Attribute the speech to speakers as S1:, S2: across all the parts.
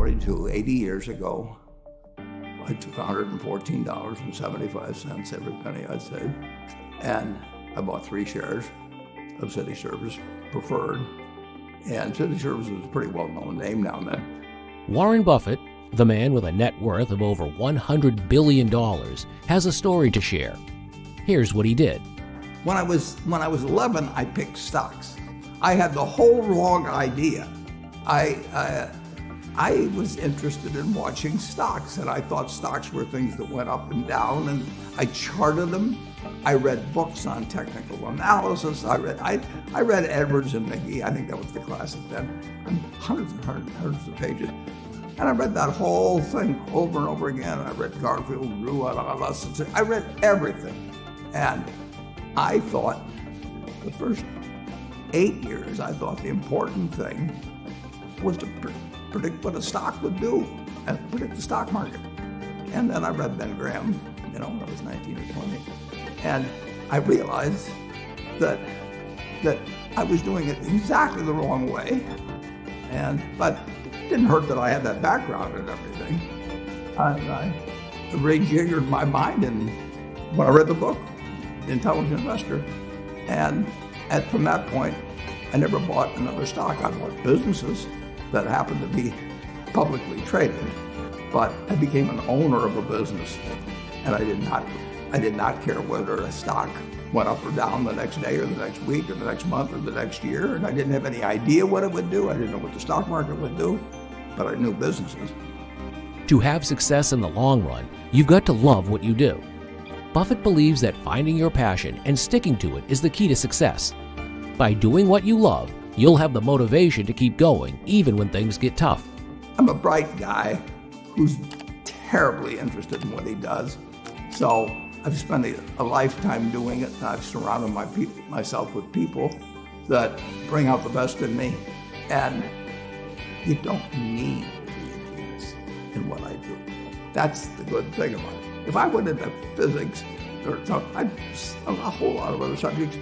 S1: 1942, 80 years ago, I took $114.75, every penny I saved, and I bought 3 shares of City Service Preferred. And City Service was a pretty well-known name now and then.
S2: Warren Buffett, the man with a net worth of over $100 billion, has a story to share. Here's what he did.
S1: When I was 11, I picked stocks. I had the whole wrong idea. I was interested in watching stocks, and I thought stocks were things that went up and down, and I charted them. I read books on technical analysis. I read Edwards and McGee. I think that was the classic then. Hundreds of pages. And I read that whole thing over and over again. I read Garfield, Drew, I read everything. And I thought, the first 8 years, I thought the important thing was to predict what a stock would do and predict the stock market. And then I read Ben Graham, when I was 19 or 20. And I realized that I was doing it exactly the wrong way. But it didn't hurt that I had that background and everything. I rejiggered my mind when I read the book, The Intelligent Investor. And from that point, I never bought another stock. I bought businesses that happened to be publicly traded, but I became an owner of a business, and I did not care whether a stock went up or down the next day or the next week or the next month or the next year, and I didn't have any idea what it would do. I didn't know what the stock market would do, but I knew businesses.
S2: To have success in the long run, you've got to love what you do. Buffett believes that finding your passion and sticking to it is the key to success. By doing what you love, you'll have the motivation to keep going even when things get tough.
S1: I'm a bright guy who's terribly interested in what he does. So I've spent a lifetime doing it, and I've surrounded myself with people that bring out the best in me. And you don't need to be a genius in what I do. That's the good thing about it. If I went into physics or a whole lot of other subjects,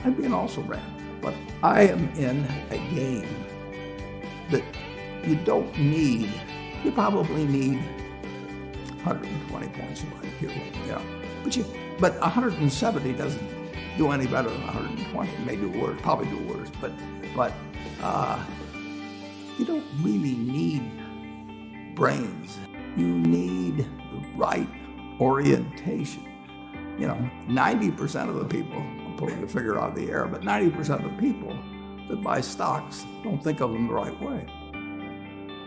S1: I'd be an also-ran. But I am in a game that you probably need 120 points of IQ, but 170 doesn't do any better than 120. It may do worse, probably do worse, but you don't really need brains. You need the right orientation. 90% of the people, I'm pulling the figure out of the air, but 90% of the people that buy stocks don't think of them the right way.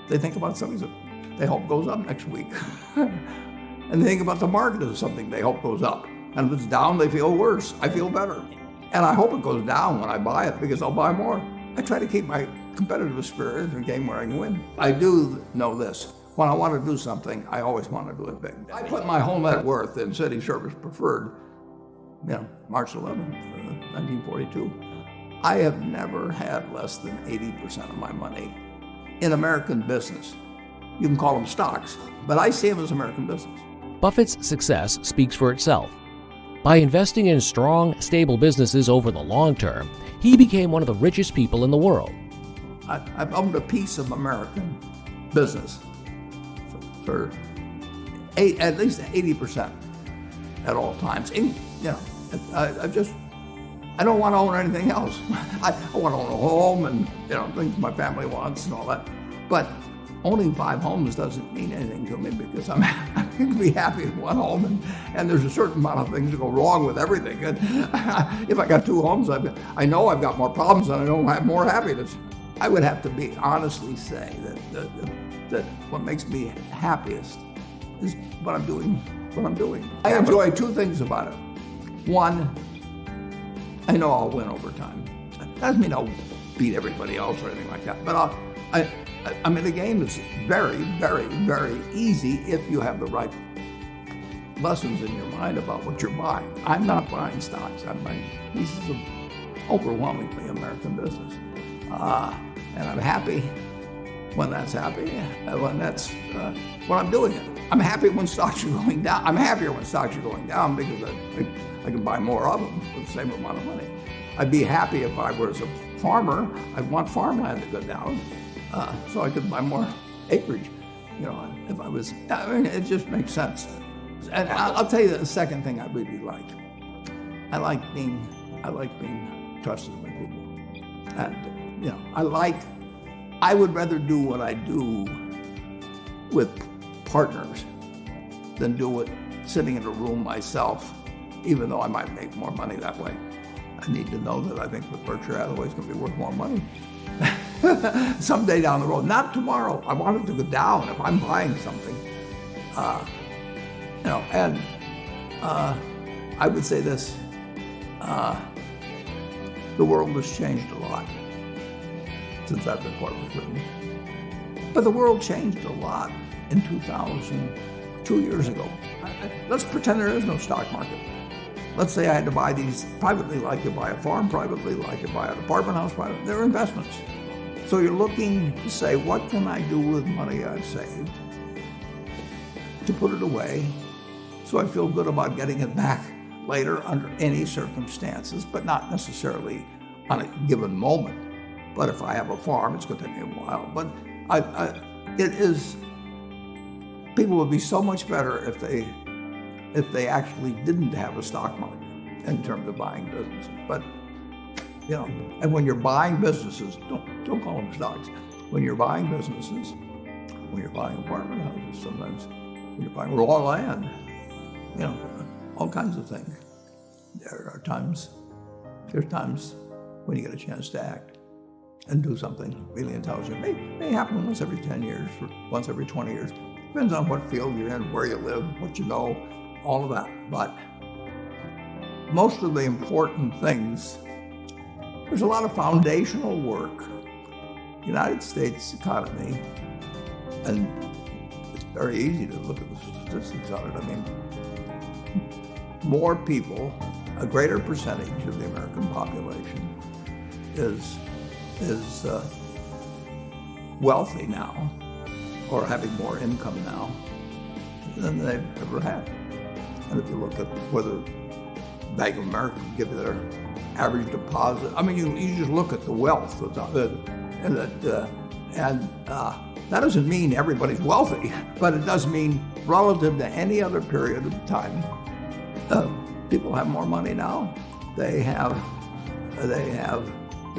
S1: They think about something that they hope goes up next week. And they think about the market as something they hope goes up. And if it's down, they feel worse. I feel better. And I hope it goes down when I buy it because I'll buy more. I try to keep my competitive spirit in a game where I can win. I do know this. When I want to do something, I always want to do it big. I put my whole net worth in City Service Preferred, March 11th, 1942. I have never had less than 80% of my money in American business. You can call them stocks, but I see them as American business.
S2: Buffett's success speaks for itself. By investing in strong, stable businesses over the long term, he became one of the richest people in the world.
S1: I've owned a piece of American business for at least 80% at all times. I don't want to own anything else. I want to own a home and things my family wants and all that. But owning 5 homes doesn't mean anything to me because I can be happy in one home, and there's a certain amount of things that go wrong with everything. And if I got 2 homes, I know I've got more problems and I don't have more happiness. I would have to honestly say that what makes me happiest is what I'm doing. I enjoy 2 things about it. One, I know I'll win over time. That doesn't mean I'll beat everybody else or anything like that, but I'm in a game that's very, very, very easy if you have the right lessons in your mind about what you're buying. I'm not buying stocks. I'm buying pieces of overwhelmingly American business. And I'm happy when that's happy, when I'm doing it. I'm happy when stocks are going down. I'm happier when stocks are going down because I can buy more of them for the same amount of money. I'd be happy if I was a farmer. I'd want farmland to go down so I could buy more acreage. if I was, I mean, it just makes sense. And I'll tell you the second thing I really like. I like being trusted by people. And, I would rather do what I do with partners than do it sitting in a room myself, even though I might make more money that way. I need to know that I think that Berkshire Hathaway is going to be worth more money someday down the road. Not tomorrow. I want it to go down if I'm buying something. And I would say this, the world has changed a lot since that report was written. But the world changed a lot in 2000, 2 years ago. Let's pretend there is no stock market. Let's say I had to buy these privately, like you buy a farm privately, like you buy an apartment house privately. They're investments. So you're looking to say, what can I do with money I've saved to put it away so I feel good about getting it back later under any circumstances, but not necessarily on a given moment. But if I have a farm, it's going to take me a while. But people would be so much better if they actually didn't have a stock market in terms of buying businesses. But, and when you're buying businesses, don't call them stocks. When you're buying businesses, when you're buying apartment houses, sometimes when you're buying raw land, all kinds of things. There's times when you get a chance to act and do something really intelligent. May happen once every 10 years, or once every 20 years. Depends on what field you're in, where you live, what you know, all of that. But most of the important things, there's a lot of foundational work. The United States economy, and it's very easy to look at the statistics on it. I mean, more people, a greater percentage of the American population is wealthy now, or having more income now than they've ever had. And if you look at whether Bank of America can give you their average deposit, I mean, you just look at the wealth and that doesn't mean everybody's wealthy, but it does mean relative to any other period of time, people have more money now. They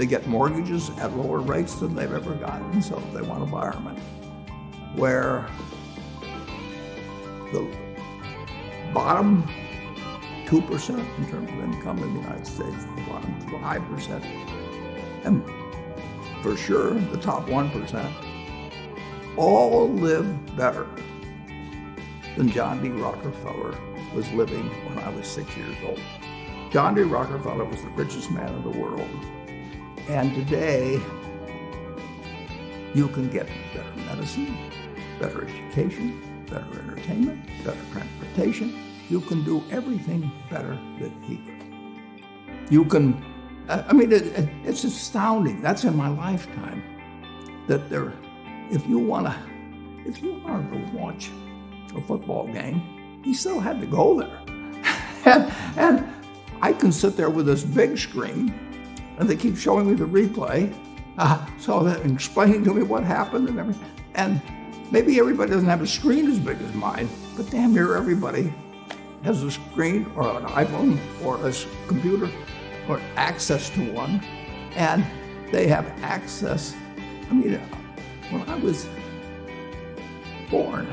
S1: get mortgages at lower rates than they've ever gotten, so they want to borrow money. Where the bottom 2% in terms of income in the United States, the bottom 5%, and for sure the top 1%, all live better than John D. Rockefeller was living when I was 6 years old. John D. Rockefeller was the richest man in the world. And today, you can get better medicine, better education, better entertainment, better transportation. You can do everything better than he could. You can, it's astounding. That's in my lifetime. That if you wanted to watch a football game, he still had to go there. and I can sit there with this big screen, and they keep showing me the replay, so that explaining to me what happened and everything. And maybe everybody doesn't have a screen as big as mine, but damn near everybody has a screen or an iPhone or a computer or access to one, and they have access. I mean, when I was born,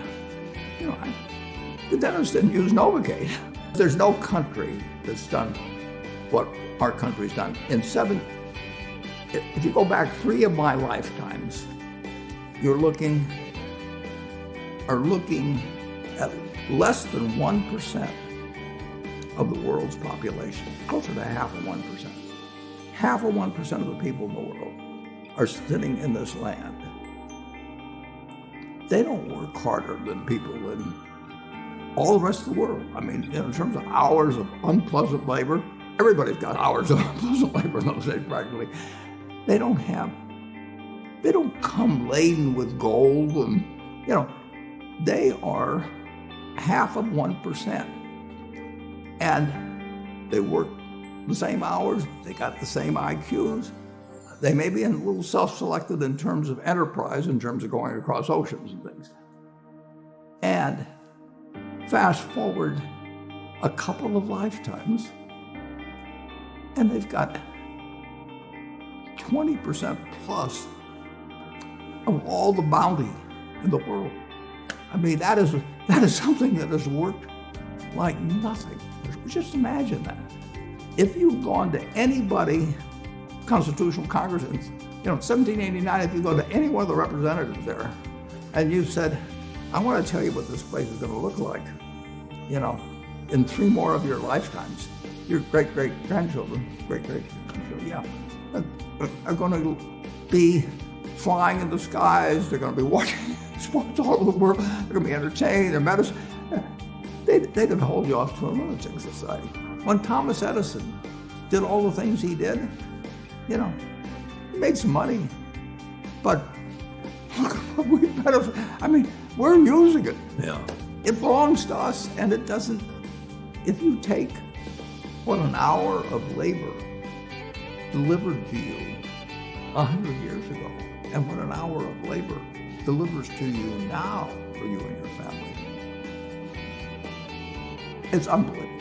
S1: the dentist didn't use Novocaine. There's no country that's done what our country's done. If you go back 3 of my lifetimes, are looking at less than 1% of the world's population, closer to half of 1%. Half of 1% of the people in the world are sitting in this land. They don't work harder than people in all the rest of the world. I mean, in terms of hours of unpleasant labor, everybody's got hours of unpleasant labor in those days practically. They don't come laden with gold and, they are half of 1%. And they work the same hours, they got the same IQs. They may be a little self-selected in terms of enterprise, in terms of going across oceans and things. And fast forward a couple of lifetimes, and they've got 20% plus of all the bounty in the world. I mean, that is something that has worked like nothing. Just imagine that. If you've gone to anybody, Constitutional Congress, in 1789, if you go to any one of the representatives there, and you said, I want to tell you what this place is going to look like, in 3 more of your lifetimes, your great-great-grandchildren, are going to be flying in the skies. They're going to be watching sports all over the world. They're going to be entertained. Their medicine. They could hold you off to a lunatic society. When Thomas Edison did all the things he did, he made some money, but we better. I mean, we're using it.
S3: Yeah.
S1: It belongs to us, and it doesn't. If you take what an hour of labor delivered to you 100 years ago, and what an hour of labor delivers to you now for you and your family, it's unbelievable.